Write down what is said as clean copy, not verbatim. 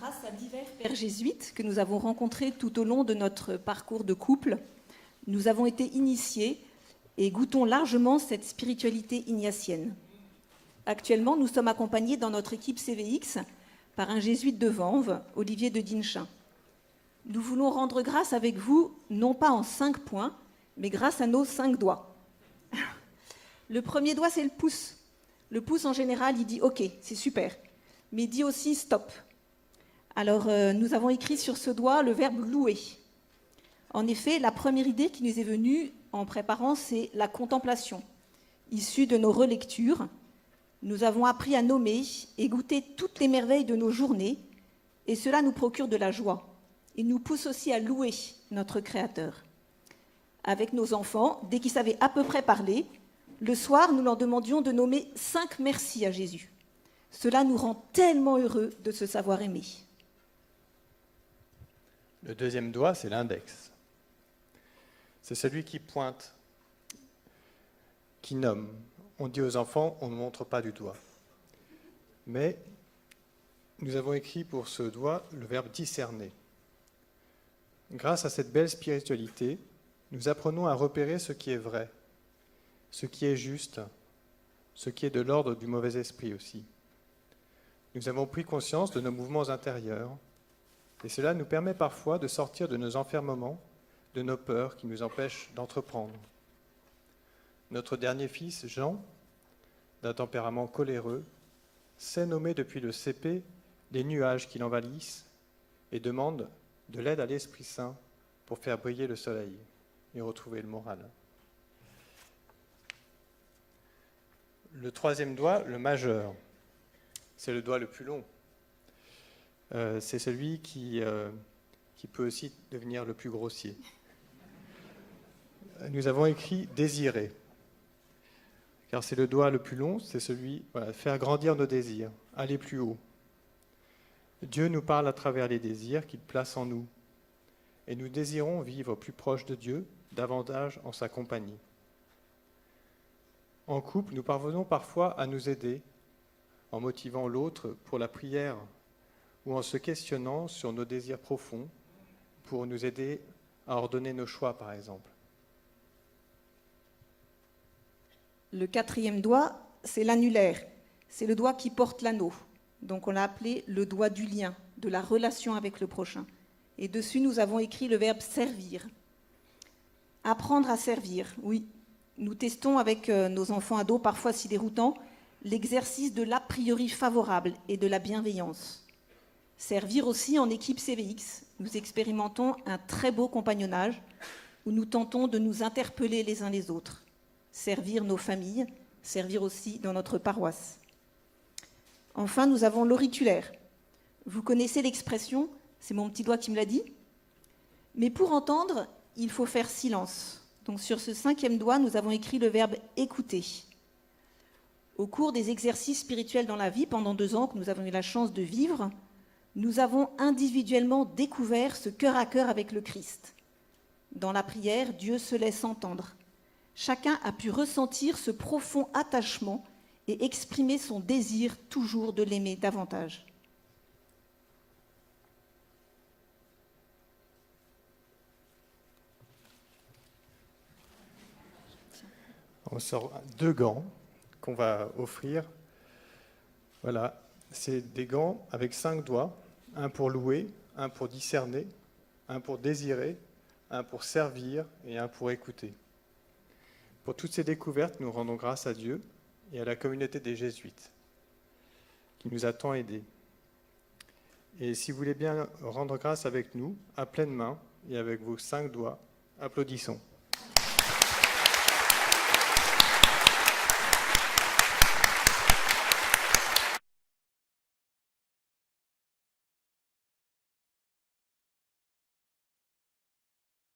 Grâce à divers pères jésuites que nous avons rencontrés tout au long de notre parcours de couple, nous avons été initiés et goûtons largement cette spiritualité ignatienne. Actuellement, nous sommes accompagnés dans notre équipe CVX par un jésuite de Vanves, Olivier de Dinchin. Nous voulons rendre grâce avec vous, non pas en 5 points, mais grâce à nos 5 doigts. Le premier doigt, c'est le pouce. Le pouce, en général, il dit « OK, c'est super », mais il dit aussi « stop ». Alors, nous avons écrit sur ce doigt le verbe « louer ». En effet, la première idée qui nous est venue en préparant, c'est la contemplation. Issue de nos relectures, nous avons appris à nommer et goûter toutes les merveilles de nos journées, et cela nous procure de la joie. Il nous pousse aussi à louer notre Créateur. Avec nos enfants, dès qu'ils savaient à peu près parler, le soir, nous leur demandions de nommer 5 merci à Jésus. Cela nous rend tellement heureux de se savoir aimer. Le deuxième doigt, c'est l'index. C'est celui qui pointe, qui nomme. On dit aux enfants, on ne montre pas du doigt. Mais nous avons écrit pour ce doigt le verbe discerner. Grâce à cette belle spiritualité, nous apprenons à repérer ce qui est vrai, ce qui est juste, ce qui est de l'ordre du mauvais esprit aussi. Nous avons pris conscience de nos mouvements intérieurs, et cela nous permet parfois de sortir de nos enfermements, de nos peurs qui nous empêchent d'entreprendre. Notre dernier fils, Jean, d'un tempérament coléreux, sait nommer depuis le CP les nuages qui l'envahissent et demande de l'aide à l'Esprit Saint pour faire briller le soleil et retrouver le moral. Le troisième doigt, le majeur, c'est le doigt le plus long. C'est celui qui peut aussi devenir le plus grossier. Nous avons écrit « désirer », car c'est le doigt le plus long, c'est celui, faire grandir nos désirs, aller plus haut. Dieu nous parle à travers les désirs qu'il place en nous, et nous désirons vivre plus proche de Dieu, davantage en sa compagnie. En couple, nous parvenons parfois à nous aider en motivant l'autre pour la prière ou en se questionnant sur nos désirs profonds pour nous aider à ordonner nos choix, par exemple. Le quatrième doigt, c'est l'annulaire. C'est le doigt qui porte l'anneau. Donc on l'a appelé le doigt du lien, de la relation avec le prochain. Et dessus, nous avons écrit le verbe « servir ». Apprendre à servir, oui. Nous testons avec nos enfants ados, parfois si déroutants, l'exercice de l'a priori favorable et de la bienveillance. Servir aussi en équipe CVX. Nous expérimentons un très beau compagnonnage où nous tentons de nous interpeller les uns les autres. Servir nos familles, servir aussi dans notre paroisse. Enfin, nous avons l'auriculaire. Vous connaissez l'expression, c'est mon petit doigt qui me l'a dit. Mais pour entendre, il faut faire silence. Donc sur ce 5e doigt, nous avons écrit le verbe « écouter ». Au cours des exercices spirituels dans la vie, pendant 2 ans que nous avons eu la chance de vivre, nous avons individuellement découvert ce cœur à cœur avec le Christ. Dans la prière, Dieu se laisse entendre. Chacun a pu ressentir ce profond attachement et exprimer son désir toujours de l'aimer davantage. On sort 2 gants qu'on va offrir. Voilà, c'est des gants avec 5 doigts, un pour louer, un pour discerner, un pour désirer, un pour servir et un pour écouter. Pour toutes ces découvertes, nous rendons grâce à Dieu et à la communauté des Jésuites, qui nous a tant aidés. Et si vous voulez bien rendre grâce avec nous, à pleine main et avec vos 5 doigts, applaudissons.